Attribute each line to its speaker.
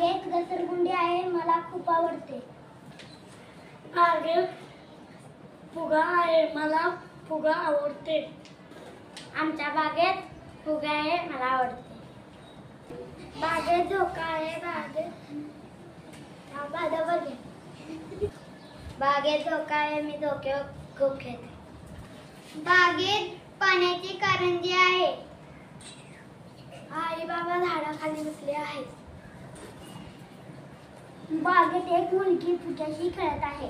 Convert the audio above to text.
Speaker 1: बागेत घसरगुंडी आहे, मला खूप आवडते.
Speaker 2: बागेत फुगा आहे, मला फुगा आवडते.
Speaker 1: आमच्या बागेत फुगा आहे, मला आवडते. बागेत धोका आहे, बागेत धोका आहे, मी धोक्यावर खूप खेळते. बागेत पाण्याची कारंजी आहे. आई बाबा झाडाखाली बसले आहेत. बागेत एक मुलगी फुग्याशी खेळत आहे.